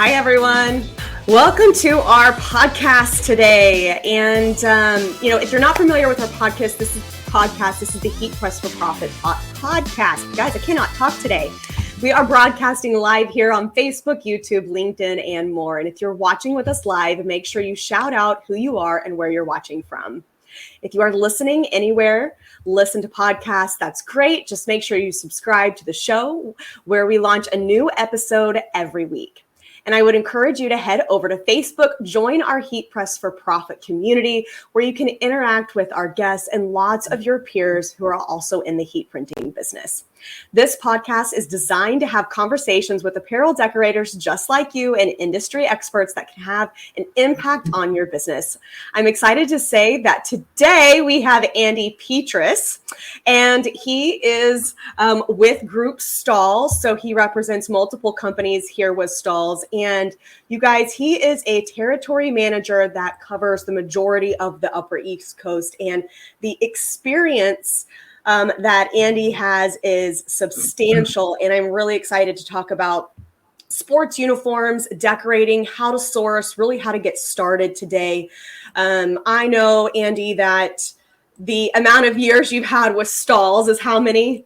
Hi, everyone. Welcome to our podcast today. And, if you're not familiar with our podcast, this is the Heat Press for Profit podcast. Guys, I cannot talk today. We are broadcasting live here on Facebook, YouTube, LinkedIn, and more. And if you're watching with us live, make sure you shout out who you are and where you're watching from. If you are listening anywhere, listen to podcasts, that's great. Just make sure you subscribe to the show where we launch a new episode every week. And I would encourage you to head over to Facebook, join our Heat Press for Profit community, where you can interact with our guests and lots of your peers who are also in the heat printing business. This podcast is designed to have conversations with apparel decorators just like you and industry experts that can have an impact on your business. I'm excited to say that today we have Andy Petrous, and he is with Group Stahls. So he represents multiple companies here with Stahls. And you guys, he is a territory manager that covers the majority of the Upper East Coast, and the experience that Andy has is substantial. And I'm really excited to talk about sports uniforms, decorating, how to source, really how to get started today. I know, Andy, that the amount of years you've had with Stahls is how many?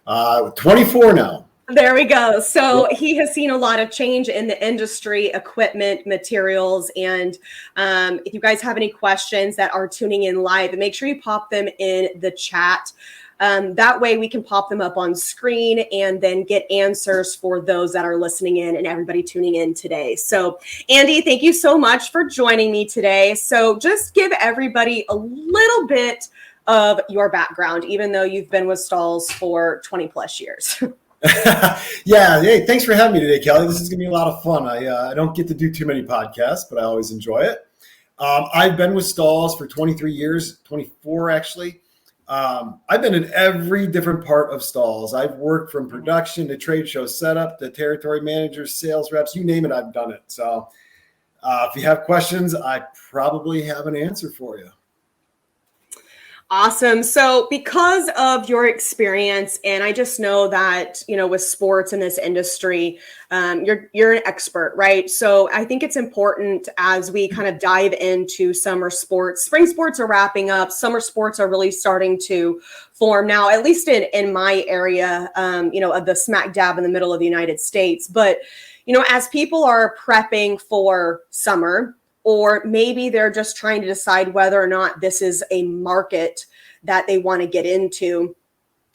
24 now. There we go. So he has seen a lot of change in the industry, equipment, materials. And if you guys have any questions that are tuning in live, make sure you pop them in the chat. That way we can pop them up on screen and then get answers for those that are listening in and everybody tuning in today. So Andy, thank you so much for joining me today. So just give everybody a little bit of your background, even though you've been with Stahls for 20 plus years. Yeah. Hey, thanks for having me today, Kelly. This is going to be a lot of fun. I don't get to do too many podcasts, but I always enjoy it. I've been with Stahls for 23 years, 24 actually. I've been in every different part of Stahls. I've worked from production to trade show setup to territory managers, sales reps, you name it, I've done it. So if you have questions, I probably have an answer for you. Awesome. So because of your experience, and I just know that, with sports in this industry, you're an expert, right? So I think it's important as we kind of dive into summer sports. Spring sports are wrapping up. Summer sports are really starting to form now, at least in my area, of the smack dab in the middle of the United States. But, as people are prepping for summer, or maybe they're just trying to decide whether or not this is a market that they want to get into,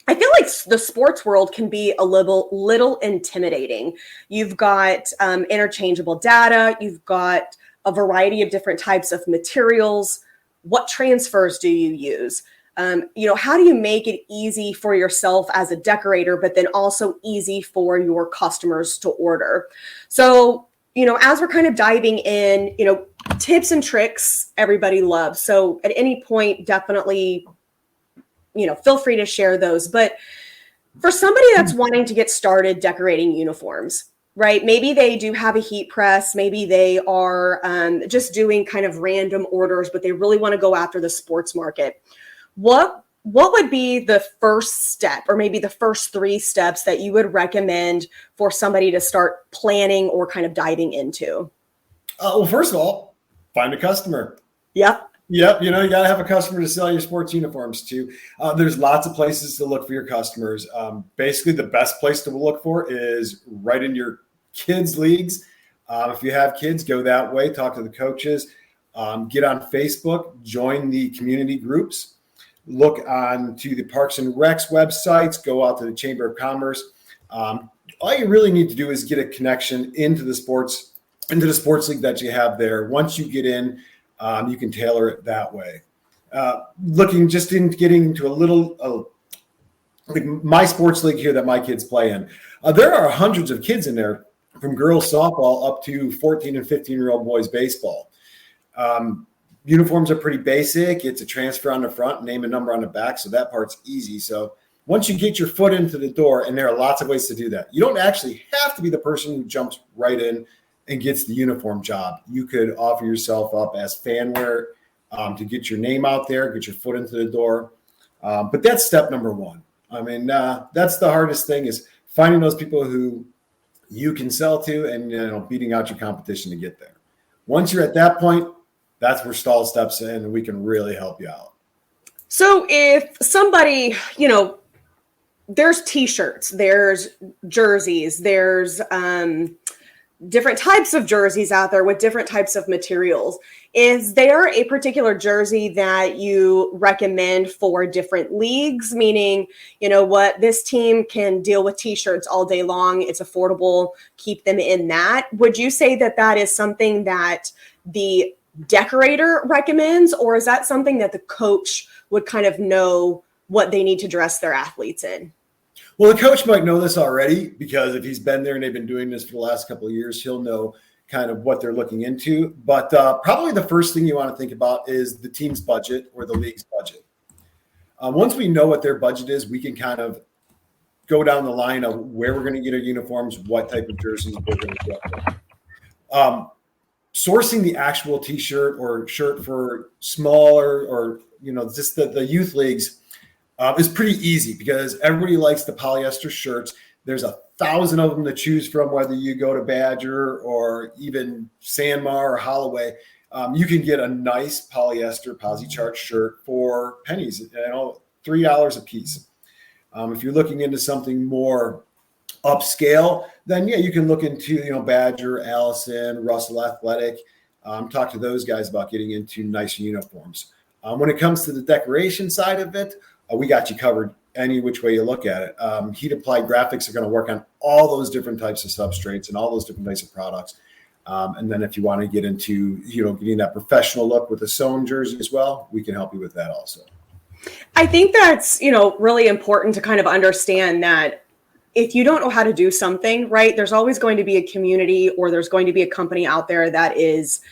I feel like the sports world can be a little intimidating. You've got interchangeable data. You've got a variety of different types of materials. What transfers do you use? How do you make it easy for yourself as a decorator, but then also easy for your customers to order? So, as we're kind of diving in, tips and tricks everybody loves. So at any point, definitely, feel free to share those. But for somebody that's wanting to get started decorating uniforms, right? Maybe they do have a heat press. Maybe they are just doing kind of random orders, but they really want to go after the sports market. What would be the first step, or maybe the first 3 steps that you would recommend for somebody to start planning or kind of diving into? Well, first of all, find a customer. Yep. You got to have a customer to sell your sports uniforms to. There's lots of places to look for your customers. Basically, the best place to look for is right in your kids' leagues. If you have kids, go that way. Talk to the coaches. Get on Facebook. Join the community groups. Look on to the Parks and Recs websites. Go out to the Chamber of Commerce. All you really need to do is get a connection into the sports league that you have there. Once you get in, you can tailor it that way. Getting into a little, like my sports league here that my kids play in, there are hundreds of kids in there, from girls softball up to 14 and 15-year-old boys baseball. Uniforms are pretty basic. It's a transfer on the front, name and number on the back, so that part's easy. So once you get your foot into the door, and there are lots of ways to do that, you don't actually have to be the person who jumps right in and gets the uniform job. You could offer yourself up as fan wear to get your name out there, get your foot into the door. But that's step number one. I mean, that's the hardest thing, is finding those people who you can sell to and beating out your competition to get there. Once you're at that point, that's where Stahls steps in and we can really help you out. So if somebody, there's t-shirts, there's jerseys, there's different types of jerseys out there with different types of materials. Is there a particular jersey that you recommend for different leagues? Meaning, this team can deal with t-shirts all day long. It's affordable. Keep them in that. Would you say that that is something that the decorator recommends, or is that something that the coach would kind of know what they need to dress their athletes in? Well, the coach might know this already because if he's been there and they've been doing this for the last couple of years, he'll know kind of what they're looking into. But probably the first thing you want to think about is the team's budget or the league's budget. Once we know what their budget is, we can kind of go down the line of where we're going to get our uniforms, what type of jerseys we're going to get. Sourcing the actual T-shirt or shirt for smaller or, just the youth leagues is pretty easy because everybody likes the polyester shirts. There's 1,000 of them to choose from, whether you go to Badger or even Sanmar or Holloway. You can get a nice polyester Posi-Chart shirt for pennies, $3 a piece. If you're looking into something more upscale, then you can look into, Badger, Allison, Russell Athletic. Talk to those guys about getting into nice uniforms. When it comes to the decoration side of it, we got you covered any which way you look at it. Heat applied graphics are going to work on all those different types of substrates and all those different types of products. And then if you want to get into, getting that professional look with a sewn jersey as well, we can help you with that also. I think that's, really important to kind of understand that if you don't know how to do something, right, there's always going to be a community or there's going to be a company out there that is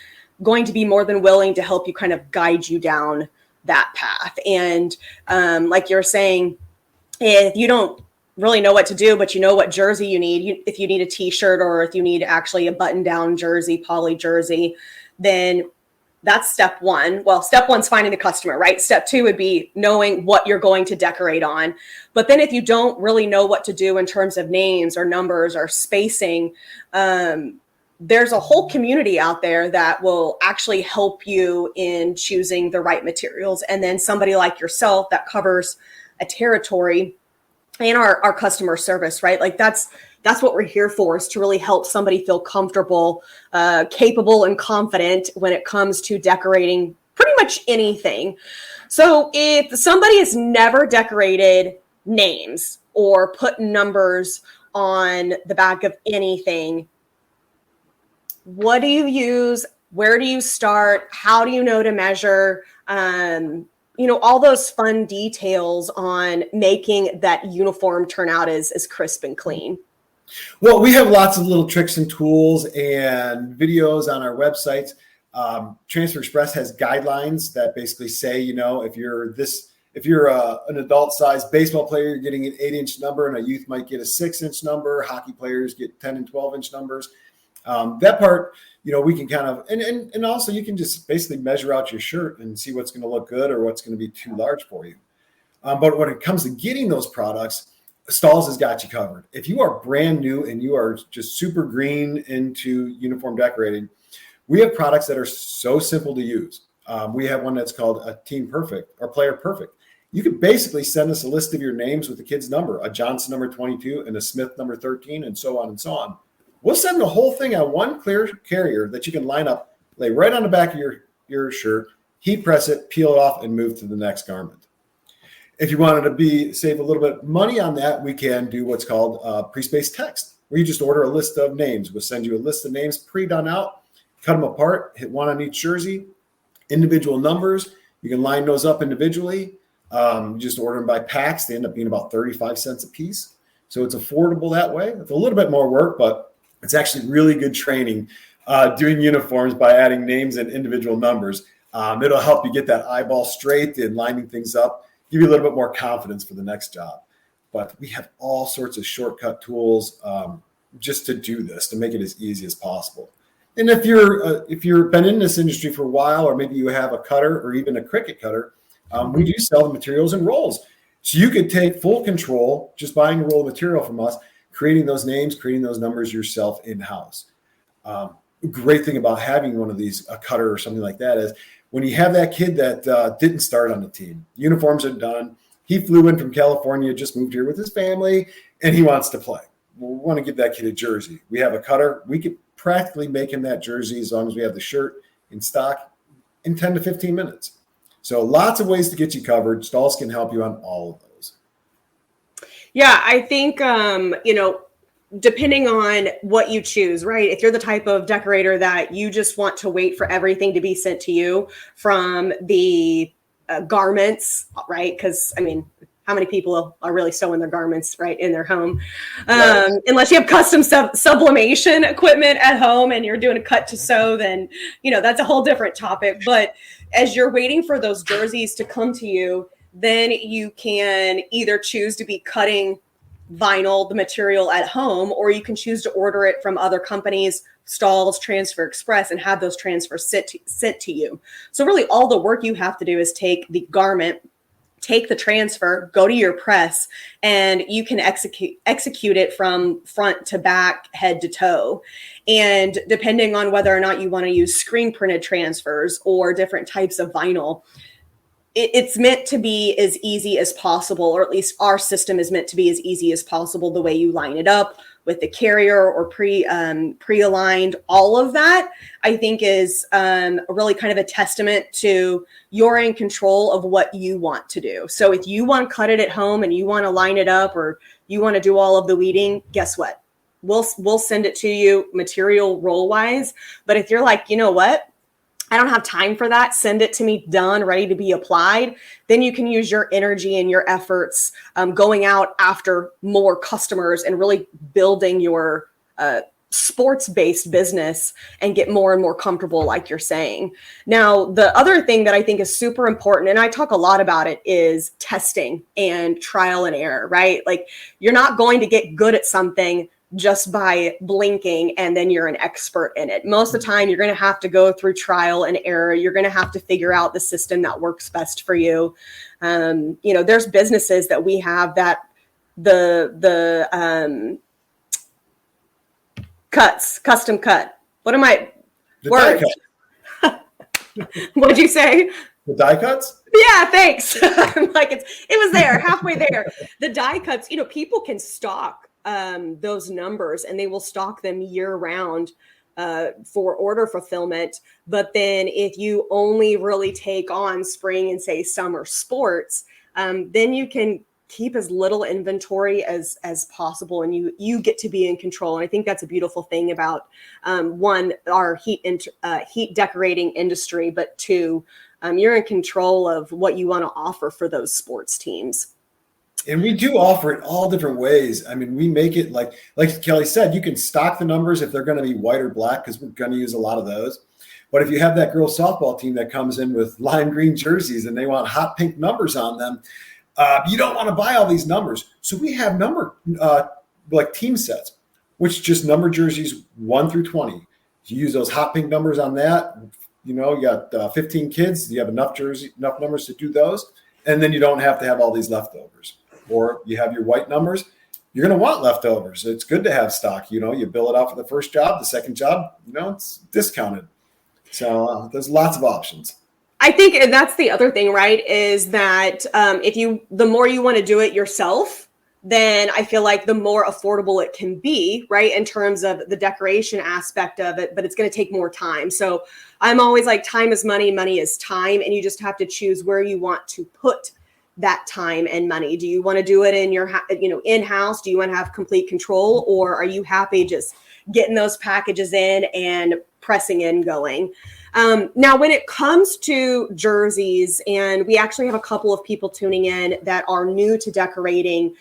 going to be more than willing to help you kind of guide you down that path. And like you're saying, if you don't really know what to do, but you know what jersey you need, if you need a t-shirt or if you need actually a button-down jersey, poly jersey, then that's step one. Well, step one's finding the customer, right? Step two would be knowing what you're going to decorate on. But then if you don't really know what to do in terms of names or numbers or spacing, there's a whole community out there that will actually help you in choosing the right materials. And then somebody like yourself that covers a territory and our customer service, right? Like that's what we're here for, is to really help somebody feel comfortable, capable, and confident when it comes to decorating pretty much anything. So if somebody has never decorated names or put numbers on the back of anything, what do you use? Where do you start? How do you know to measure? All those fun details on making that uniform turn out as crisp and clean. Well, we have lots of little tricks and tools and videos on our websites. Transfer Express has guidelines that basically say, if you're an adult-sized baseball player, you're getting an 8-inch number, and a youth might get a 6-inch number. Hockey players get 10 and 12-inch numbers. That part, we can kind of, and also you can just basically measure out your shirt and see what's going to look good or what's going to be too large for you. But when it comes to getting those products, Stahls has got you covered. If you are brand new and you are just super green into uniform decorating, we have products that are so simple to use. We have one that's called a Team Perfect or Player Perfect. You could basically send us a list of your names with the kid's number, a Johnson number 22 and a Smith number 13, and so on and so on. We'll send the whole thing on one clear carrier that you can line up, lay right on the back of your shirt, heat press it, peel it off, and move to the next garment. If you wanted to save a little bit of money on that, we can do what's called pre-spaced text, where you just order a list of names. We'll send you a list of names pre-done out, cut them apart, hit one on each jersey, individual numbers. You can line those up individually. Just order them by packs. They end up being about 35 cents a piece. So it's affordable that way. It's a little bit more work, but it's actually really good training doing uniforms by adding names and individual numbers. It'll help you get that eyeball straight and lining things up, give you a little bit more confidence for the next job. But we have all sorts of shortcut tools just to do this, to make it as easy as possible. And if you've been in this industry for a while, or maybe you have a cutter or even a Cricut cutter, we do sell the materials in rolls. So you could take full control just buying a roll of material from us, creating those names, creating those numbers yourself in-house. Great thing about having one of these, a cutter or something like that, is when you have that kid that didn't start on the team, uniforms are done. He flew in from California, just moved here with his family, and he wants to play. Well, we want to give that kid a jersey. We have a cutter. We could practically make him that jersey as long as we have the shirt in stock in 10 to 15 minutes. So lots of ways to get you covered. Stahls can help you on all of those. Yeah, I think, depending on what you choose, right? If you're the type of decorator that you just want to wait for everything to be sent to you from the garments, right? Because, how many people are really sewing their garments right in their home? Unless you have custom sublimation equipment at home and you're doing a cut to sew, then, that's a whole different topic. But as you're waiting for those jerseys to come to you, then you can either choose to be cutting vinyl, the material at home, or you can choose to order it from other companies, Stahls, Transfer Express, and have those transfers sent to you. So really all the work you have to do is take the garment, take the transfer, go to your press, and you can execute it from front to back, head to toe. And depending on whether or not you want to use screen printed transfers or different types of vinyl, it's meant to be as easy as possible, or at least our system is meant to be as easy as possible. The way you line it up with the carrier or pre-aligned, all of that, I think is really kind of a testament to you're in control of what you want to do. So if you want to cut it at home and you want to line it up, or you want to do all of the weeding, guess what? We'll send it to you material roll wise. But if you're like, you know what? I don't have time for that. Send it to me done, ready to be applied. Then you can use your energy and your efforts going out after more customers and really building your sports-based business and get more and more comfortable, like you're saying. Now, the other thing that I think is super important, and I talk a lot about it, is testing and trial and error, right? Like, you're not going to get good at something just by blinking and then you're an expert in it. Most of the time, you're going to have to go through trial and error. You're going to have to figure out the system that works best for you. There's businesses that we have that the custom cut. What am I? Words. What'd you say? The die cuts? Yeah, thanks. I'm like, it was there, halfway there. The die cuts, people can stock those numbers, and they will stock them year round for order fulfillment. But then if you only really take on spring and say summer sports, then you can keep as little inventory as possible, and you get to be in control. And I think that's a beautiful thing about our heat decorating industry, but two, you're in control of what you want to offer for those sports teams. And we do offer it all different ways. We make it like Kelly said, you can stock the numbers if they're going to be white or black, because we're going to use a lot of those. But if you have that girls softball team that comes in with lime green jerseys and they want hot pink numbers on them, you don't want to buy all these numbers. So we have like team sets, which just number jerseys 1 through 20. You use those hot pink numbers on that. You got 15 kids. You have enough numbers to do those. And then you don't have to have all these leftovers. Or you have your white numbers, you're going to want leftovers. It's good to have stock. You bill it out for the first job, the second job, it's discounted. So there's lots of options. I think, and that's the other thing, right, is that the more you want to do it yourself, then I feel like the more affordable it can be, right, in terms of the decoration aspect of it, but it's going to take more time. So I'm always like, time is money, money is time, and you just have to choose where you want to put that time and money. Do you want to do it in your, in-house? Do you want to have complete control, or are you happy just getting those packages in and pressing in going? Now, when it comes to jerseys, and we actually have a couple of people tuning in that are new to decorating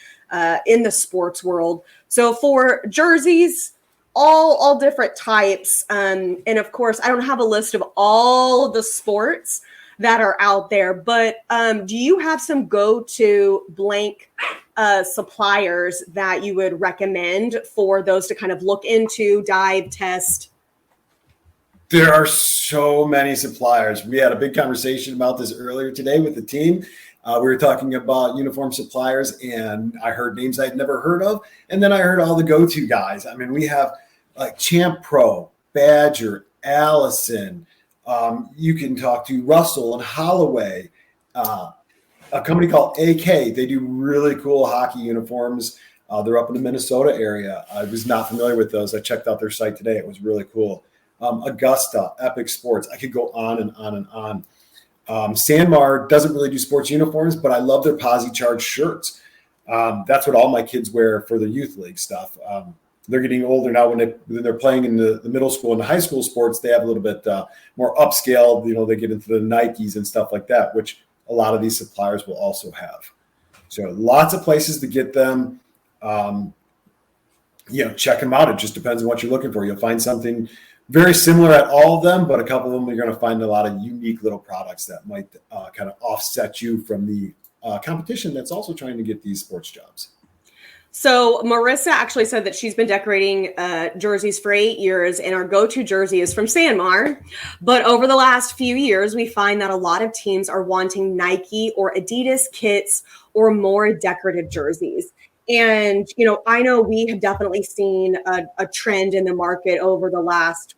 in the sports world. So for jerseys, all different types. And of course, I don't have a list of all of the sports that are out there, but do you have some go-to blank suppliers that you would recommend for those to kind of look into, dive, test? There are so many suppliers. We had a big conversation about this earlier today with the team. We were talking about uniform suppliers, and I heard names I'd never heard of. And then I heard all the go-to guys. I mean, we have like Champ Pro, Badger, Allison. You can talk to Russell and Holloway. A company called AK. They do really cool hockey uniforms. They're up in the Minnesota area. I was not familiar with those. I checked out their site today. It was really cool. Augusta, Epic Sports. I could go on and on and on. Sanmar doesn't really do sports uniforms, but I love their Posse Charge shirts. That's what all my kids wear for their youth league stuff. They're getting older now. When they're playing in the middle school and the high school sports, they have a little bit more upscale. They get into the Nikes and stuff like that, which a lot of these suppliers will also have. So lots of places to get them. Check them out. It just depends on what you're looking for. You'll find something very similar at all of them, but a couple of them you're going to find a lot of unique little products that might kind of offset you from the competition that's also trying to get these sports jobs. So Marissa actually said that she's been decorating jerseys for 8 years, and our go-to jersey is from Sanmar. But over the last few years, we find that a lot of teams are wanting Nike or Adidas kits or more decorative jerseys. And, I know we have definitely seen a trend in the market over the last,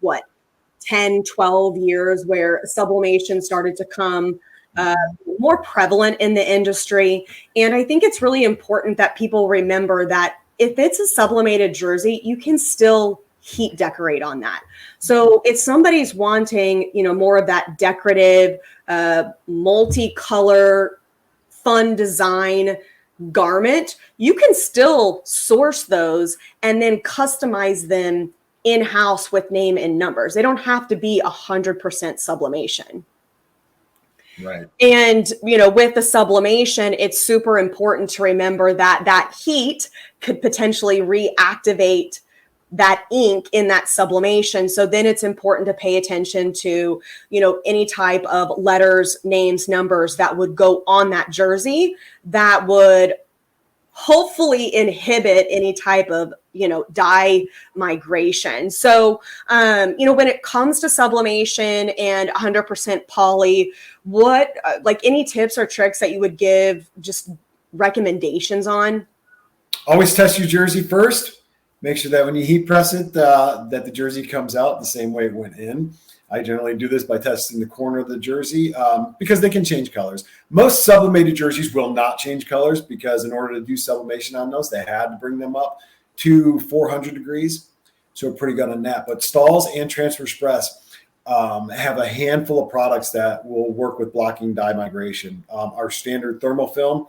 10, 12 years where sublimation started to come more prevalent in the industry. And I think it's really important that people remember that if it's a sublimated jersey, you can still heat decorate on that. So if somebody's wanting, more of that decorative, multicolor, fun design garment, you can still source those and then customize them in-house with name and numbers. They don't have to be 100% sublimation. Right. And, with the sublimation, it's super important to remember that heat could potentially reactivate that ink in that sublimation. So then it's important to pay attention to, any type of letters, names, numbers that would go on that jersey that would hopefully inhibit any type of, dye migration. So, when it comes to sublimation and 100% poly, what, any tips or tricks that you would give, just recommendations on? Always test your jersey first. Make sure that when you heat press it, that the jersey comes out the same way it went in. I generally do this by testing the corner of the jersey because they can change colors. Most sublimated jerseys will not change colors because in order to do sublimation on those, they had to bring them up to 400 degrees. So we're pretty good on that. But Stahls and Transfer Express have a handful of products that will work with blocking dye migration. Our standard thermal film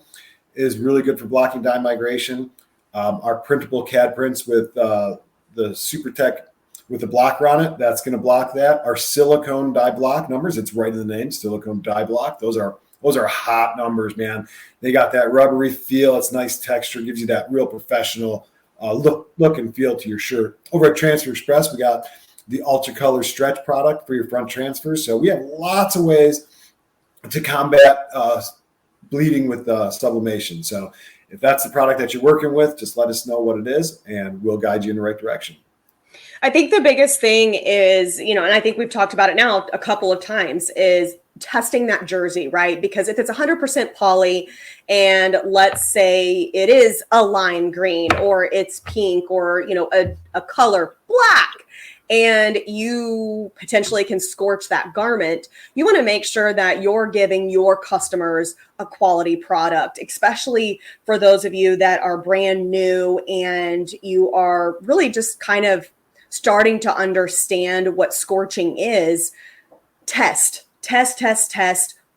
is really good for blocking dye migration. Our printable CAD prints with the SuperTech with the blocker on it, that's going to block that. Our silicone dye block numbers, it's right in the name, silicone dye block. Those are hot numbers, man. They got that rubbery feel. It's nice texture, gives you that real professional look and feel to your shirt. Over at Transfer Express, we got the Ultra Color Stretch product for your front transfers. So we have lots of ways to combat bleeding with sublimation. So if that's the product that you're working with, just let us know what it is, and we'll guide you in the right direction. I think the biggest thing is, and I think we've talked about it now a couple of times, is testing that jersey, right? Because if it's 100% poly and let's say it is a lime green or it's pink or, a color black, and you potentially can scorch that garment, you want to make sure that you're giving your customers a quality product, especially for those of you that are brand new and you are really just kind of starting to understand what scorching is. Test,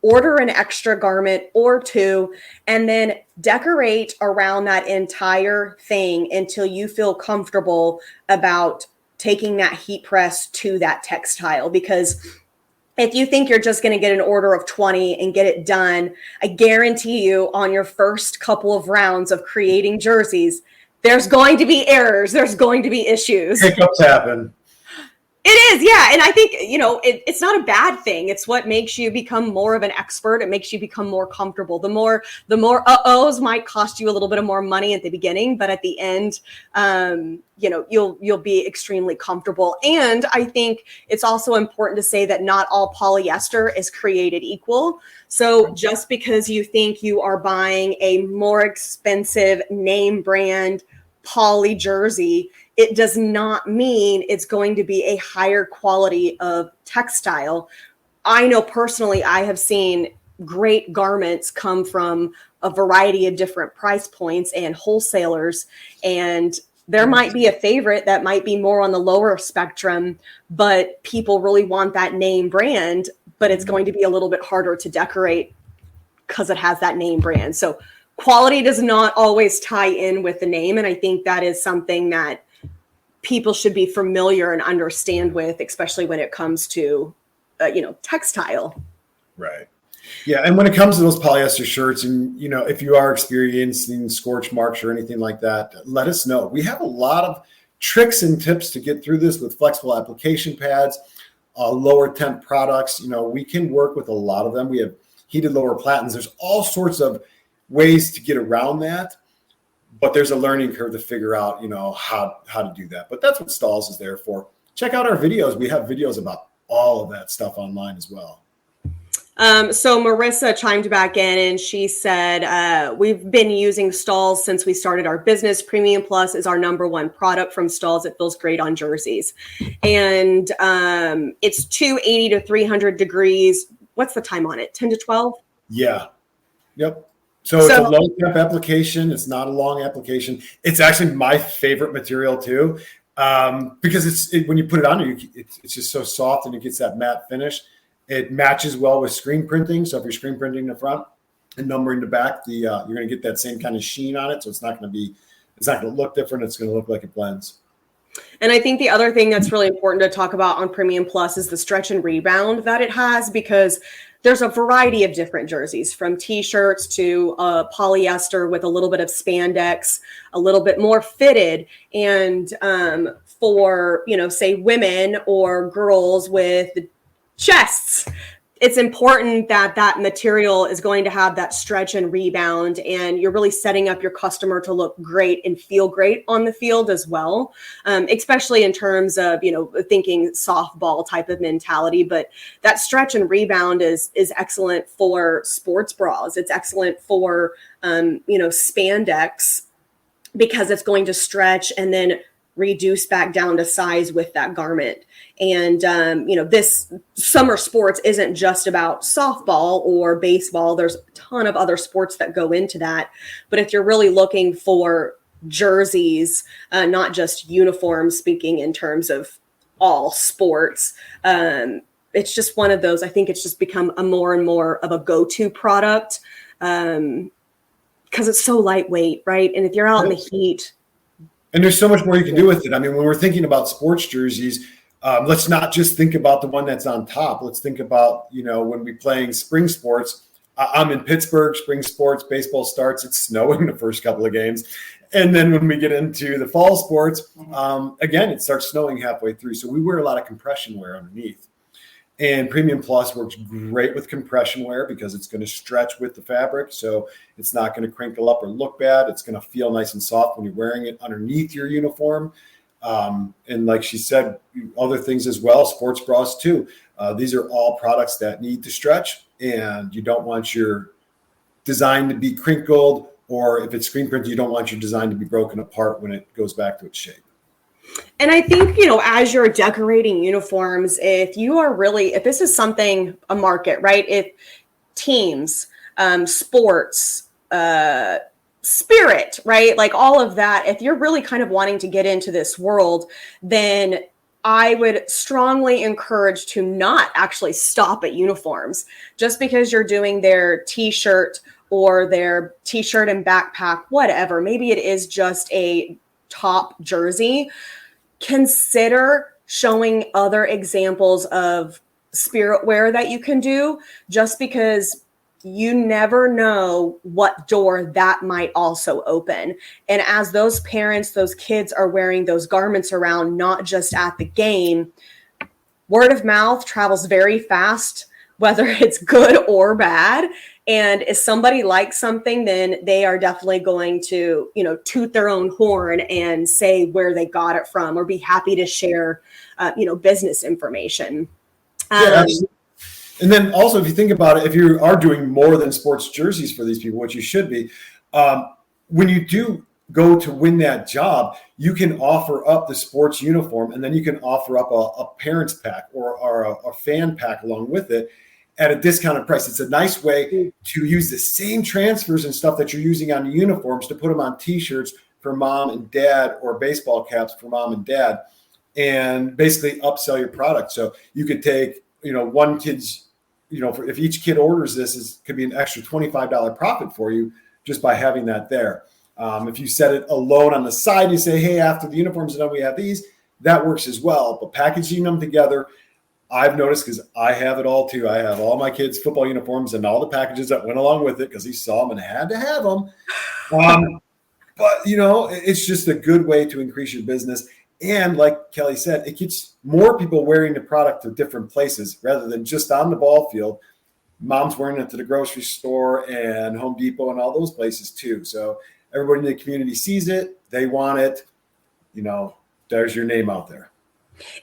order an extra garment or two, and then decorate around that entire thing until you feel comfortable about taking that heat press to that textile. Because if you think you're just going to get an order of 20 and get it done, I guarantee you on your first couple of rounds of creating jerseys, there's going to be errors. There's going to be issues. Hiccups happen. It is, yeah. And I think, it's not a bad thing. It's what makes you become more of an expert. It makes you become more comfortable. The more uh-ohs might cost you a little bit of more money at the beginning, but at the end, you'll be extremely comfortable. And I think it's also important to say that not all polyester is created equal. So just because you think you are buying a more expensive name brand poly jersey, it does not mean it's going to be a higher quality of textile. I know personally, I have seen great garments come from a variety of different price points and wholesalers. And there might be a favorite that might be more on the lower spectrum, but people really want that name brand, but it's going to be a little bit harder to decorate because it has that name brand. So quality does not always tie in with the name. And I think that is something that people should be familiar and understand with, especially when it comes to, textile. Right. Yeah. And when it comes to those polyester shirts and, if you are experiencing scorch marks or anything like that, let us know. We have a lot of tricks and tips to get through this with flexible application pads, lower temp products. We can work with a lot of them. We have heated lower platens. There's all sorts of ways to get around that. But there's a learning curve to figure out, how to do that. But that's what Stahls is there for. Check out our videos. We have videos about all of that stuff online as well. So Marissa chimed back in and she said, we've been using Stahls since we started our business. Premium Plus is our number one product from Stahls. It feels great on jerseys. And it's 280 to 300 degrees. What's the time on it? 10 to 12? Yeah. Yep. So it's a low temp application. It's not a long application. It's actually my favorite material too, because when you put it on, it's just so soft and it gets that matte finish. It matches well with screen printing. So if you're screen printing the front and numbering the back, you're going to get that same kind of sheen on it. So it's not going to look different. It's going to look like it blends. And I think the other thing that's really important to talk about on Premium Plus is the stretch and rebound that it has, because there's a variety of different jerseys, from t-shirts to polyester with a little bit of spandex, a little bit more fitted. And for, say women or girls with chests, it's important that that material is going to have that stretch and rebound, and you're really setting up your customer to look great and feel great on the field as well, especially in terms of, thinking softball type of mentality. But that stretch and rebound is excellent for sports bras. It's excellent for, spandex, because it's going to stretch and then reduce back down to size with that garment. And, this summer sports isn't just about softball or baseball. There's a ton of other sports that go into that. But if you're really looking for jerseys, not just uniforms, speaking in terms of all sports, it's just one of those. I think it's just become a more and more of a go-to product, because it's so lightweight, right? And if you're out in the heat. And there's so much more you can do with it. I mean, when we're thinking about sports jerseys, let's not just think about the one that's on top. Let's think about, when we're playing spring sports. I'm in Pittsburgh, spring sports, baseball starts. It's snowing the first couple of games. And then when we get into the fall sports, again, it starts snowing halfway through. So we wear a lot of compression wear underneath. And Premium Plus works great with compression wear because it's going to stretch with the fabric. So it's not going to crinkle up or look bad. It's going to feel nice and soft when you're wearing it underneath your uniform. And like she said, other things as well, sports bras too. These are all products that need to stretch, and you don't want your design to be crinkled, or if it's screen printed, you don't want your design to be broken apart when it goes back to its shape. And I think, as you're decorating uniforms, if this is something, a market, right? If teams, sports, spirit, right? Like all of that, if you're really kind of wanting to get into this world, then I would strongly encourage to not actually stop at uniforms. Just because you're doing their t-shirt or their t-shirt and backpack, whatever, maybe it is just a top jersey, consider showing other examples of spirit wear that you can do, just because you never know what door that might also open. And as those parents, those kids are wearing those garments around, not just at the game, word of mouth travels very fast, whether it's good or bad. And if somebody likes something, then they are definitely going to, toot their own horn and say where they got it from, or be happy to share, business information. Yeah, and then also, if you think about it, if you are doing more than sports jerseys for these people, which you should be, when you do go to win that job, you can offer up the sports uniform, and then you can offer up a parents pack or a fan pack along with it at a discounted price. It's a nice way to use the same transfers and stuff that you're using on uniforms to put them on T-shirts for mom and dad, or baseball caps for mom and dad, and basically upsell your product. So you could take, one kid's, if each kid orders this, could be an extra $25 profit for you just by having that there. If you set it alone on the side, you say, hey, after the uniforms are done, we have these, that works as well. But packaging them together, I've noticed, because I have it all too. I have all my kids' football uniforms and all the packages that went along with it, because he saw them and had to have them. But, it's just a good way to increase your business. And like Kelly said, it gets more people wearing the product to different places rather than just on the ball field. Mom's wearing it to the grocery store and Home Depot and all those places too. So everybody in the community sees it. They want it. There's your name out there.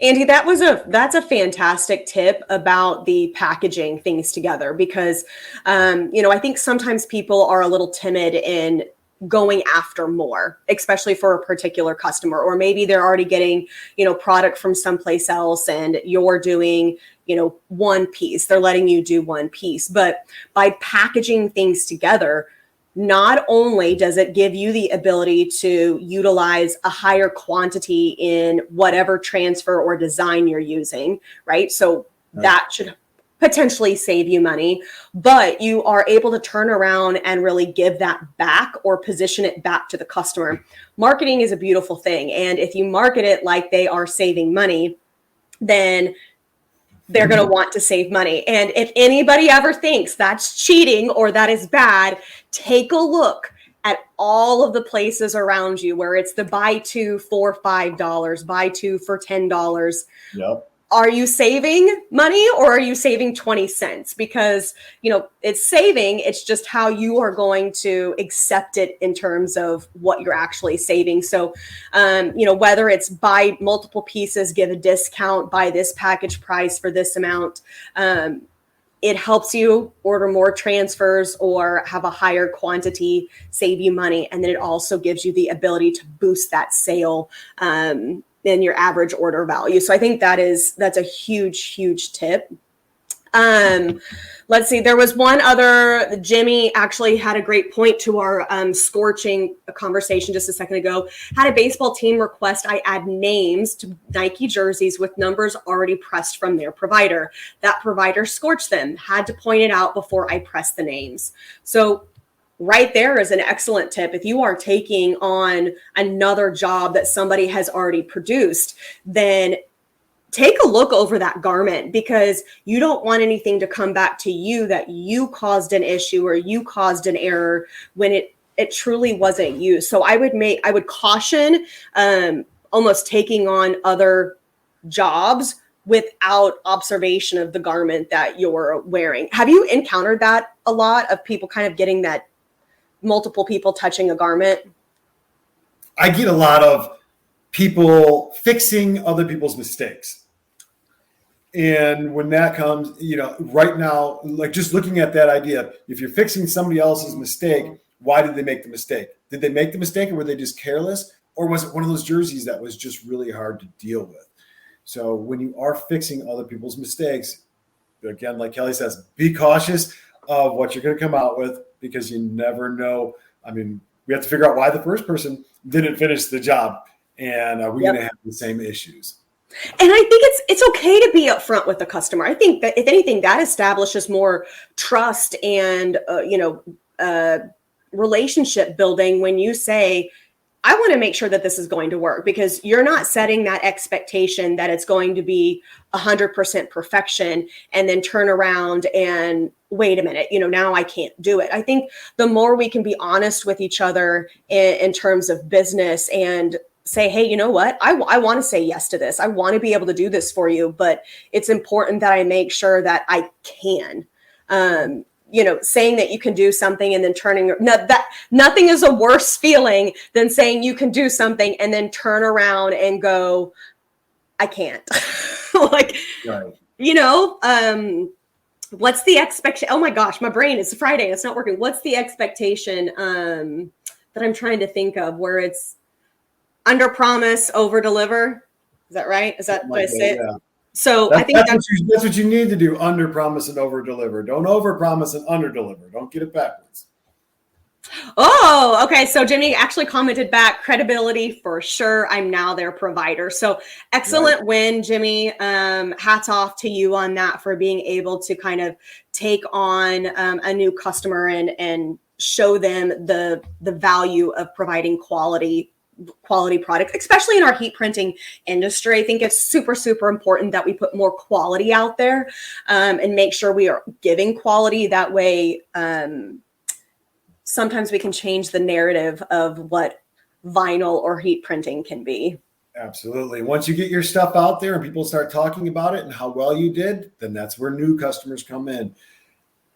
Andy, that's a fantastic tip about the packaging things together, because, I think sometimes people are a little timid in going after more, especially for a particular customer, or maybe they're already getting, product from someplace else and you're doing, one piece. They're letting you do one piece. But by packaging things together, not only does it give you the ability to utilize a higher quantity in whatever transfer or design you're using, right? So that should potentially save you money, but you are able to turn around and really give that back or position it back to the customer. Marketing is a beautiful thing. And if you market it like they are saving money, then they're going to want to save money. And if anybody ever thinks that's cheating or that is bad, take a look at all of the places around you where it's the buy two for $5, buy two for $10. Yep. Are you saving money, or are you saving 20 cents? Because, it's saving. It's just how you are going to accept it in terms of what you're actually saving. So, whether it's buy multiple pieces, give a discount, buy this package price for this amount, it helps you order more transfers or have a higher quantity, save you money. And then it also gives you the ability to boost that sale than your average order value. So I think that's a huge, huge tip. Let's see, there was one other, Jimmy actually had a great point to our scorching conversation just a second ago. Had a baseball team request I add names to Nike jerseys with numbers already pressed from their provider. That provider scorched them, had to point it out before I pressed the names. So right there is an excellent tip. If you are taking on another job that somebody has already produced, then take a look over that garment, because you don't want anything to come back to you that you caused an issue or you caused an error when it truly wasn't you. So I would caution almost taking on other jobs without observation of the garment that you're wearing. Have you encountered that a lot, of people kind of getting that multiple people touching a garment? I get a lot of people fixing other people's mistakes. And when that comes, right now, like just looking at that idea, if you're fixing somebody else's mistake, why did they make the mistake? Did they make the mistake, or were they just careless? Or was it one of those jerseys that was just really hard to deal with? So when you are fixing other people's mistakes, again, like Kelly says, be cautious of what you're going to come out with, because you never know. I mean, we have to figure out why the first person didn't finish the job, and are we going to have the same issues? And I think it's okay to be upfront with the customer. I think that if anything, that establishes more trust and relationship building when you say, I want to make sure that this is going to work, because you're not setting that expectation that it's going to be 100% perfection and then turn around and wait a minute, now I can't do it. I think the more we can be honest with each other in terms of business and say, hey, you know what? I want to say yes to this. I want to be able to do this for you, but it's important that I make sure that I can. Saying that you can do something and then nothing is a worse feeling than saying you can do something and then turn around and go, I can't. Like, right. What's the expectation? Oh my gosh, my brain, it's Friday. It's not working. What's the expectation that I'm trying to think of where it's under promise, over deliver? Is that right? Is that what I said? Yeah. So I think that's what you need to do. Under promise and over deliver. Don't over promise and under deliver. Don't get it backwards. Oh, okay. So Jimmy actually commented back, credibility for sure. I'm now their provider. So excellent win, Jimmy. Hats off to you on that for being able to kind of take on a new customer and show them the value of providing quality product, especially in our heat printing industry. I think it's super, super important that we put more quality out there and make sure we are giving quality. That way, sometimes we can change the narrative of what vinyl or heat printing can be. Absolutely. Once you get your stuff out there and people start talking about it and how well you did, then that's where new customers come in.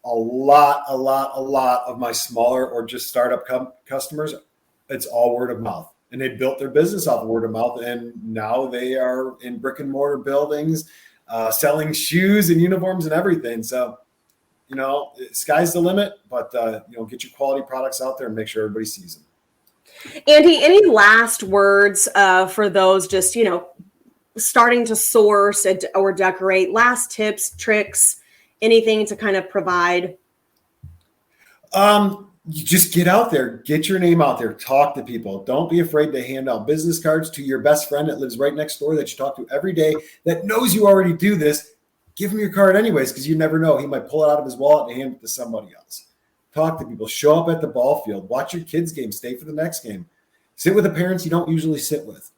A lot of my smaller or just startup customers, it's all word of mouth. And they built their business off of word of mouth. And now they are in brick and mortar buildings, selling shoes and uniforms and everything. So, sky's the limit, but, get your quality products out there and make sure everybody sees them. Andy, any last words for those just, starting to source or decorate? Last tips, tricks, anything to kind of provide? You just get out there, get your name out there, talk to people. Don't be afraid to hand out business cards to your best friend that lives right next door that you talk to every day that knows you already do this. Give him your card anyways, because you never know. He might pull it out of his wallet and hand it to somebody else. Talk to people. Show up at the ball field. Watch your kids' game. Stay for the next game. Sit with the parents you don't usually sit with.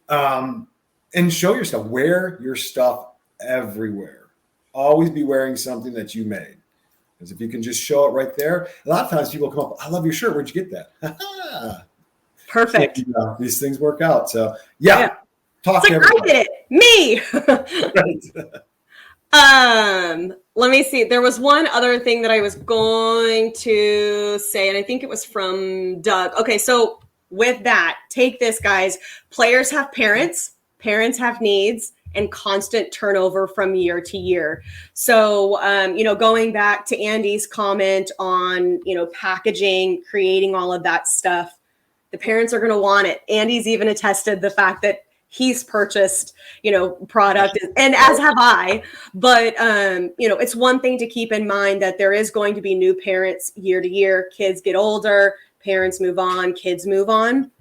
And show your stuff. Wear your stuff everywhere. Always be wearing something that you made. Because if you can just show it right there, a lot of times people come up, I love your shirt. Where'd you get that? Perfect. So, these things work out. So, yeah. Talk to everybody. I did it. Me. Right. Let me see. There was one other thing that I was going to say, and I think it was from Doug. Okay, so with that, take this, guys. Players have parents have needs, and constant turnover from year to year. So, going back to Andy's comment on, packaging, creating all of that stuff, the parents are going to want it. Andy's even attested the fact that he's purchased, product, and as have I. But, it's one thing to keep in mind that there is going to be new parents year to year. Kids get older, parents move on, kids move on.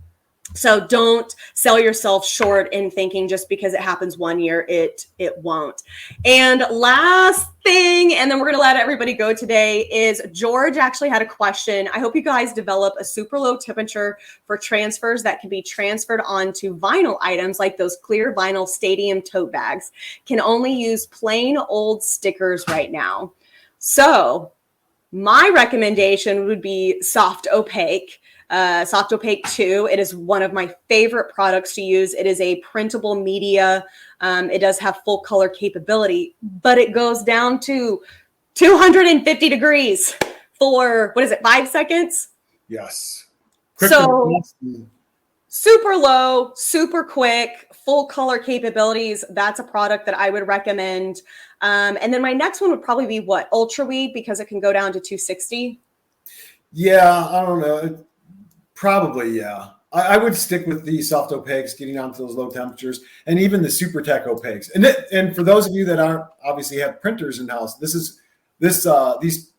So don't sell yourself short in thinking just because it happens one year, it won't. And last thing, and then we're going to let everybody go today, is George actually had a question. I hope you guys develop a super low temperature for transfers that can be transferred onto vinyl items like those clear vinyl stadium tote bags. Can only use plain old stickers right now. So my recommendation would be Soft Opaque. Soft Opaque 2. It is one of my favorite products to use. It is a printable media. It does have full color capability, but it goes down to 250 degrees for, 5 seconds? Yes. So super low, super quick, full color capabilities. That's a product that I would recommend. And then my next one would probably be Ultra Weed, because it can go down to 260. Yeah, I don't know. Probably, yeah. I would stick with the soft opaques, getting down to those low temperatures, and even the super tech opaques. And for those of you that aren't obviously have printers in house, these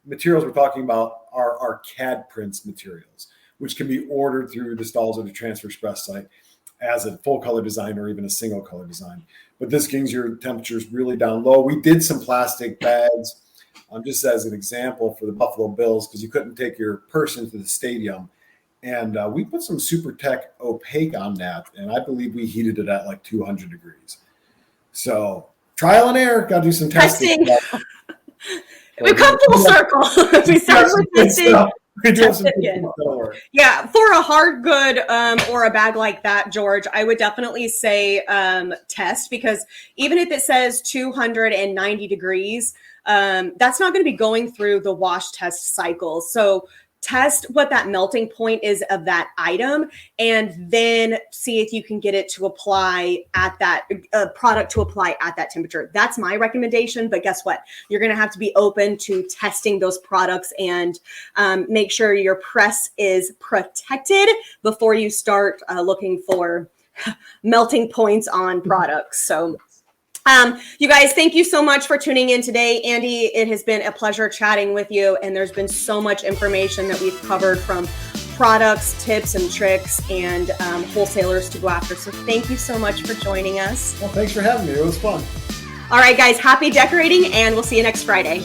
materials we're talking about are CAD prints materials, which can be ordered through the Stahls and Transfer Express site as a full color design or even a single color design. But this brings your temperatures really down low. We did some plastic bags, just as an example for the Buffalo Bills, because you couldn't take your purse into the stadium. And we put some Super Tech Opaque on that, and I believe we heated it at 200 degrees. So trial and error, got to do some testing. We come full circle. We start with testing, We do have some Yeah, for a hard good or a bag like that, George, I would definitely say test, because even if it says 290 degrees, that's not going to be going through the wash test cycle. So test what that melting point is of that item, and then see if you can get it to apply at that product to apply at that temperature. That's my recommendation. But guess what? You're going to have to be open to testing those products and make sure your press is protected before you start looking for melting points on products. So you guys, thank you so much for tuning in today. Andy, it has been a pleasure chatting with you, and there's been so much information that we've covered, from products, tips and tricks, and wholesalers to go after. So thank you so much for joining us. Well, thanks for having me. It was fun. All right, guys, happy decorating, and we'll see you next Friday.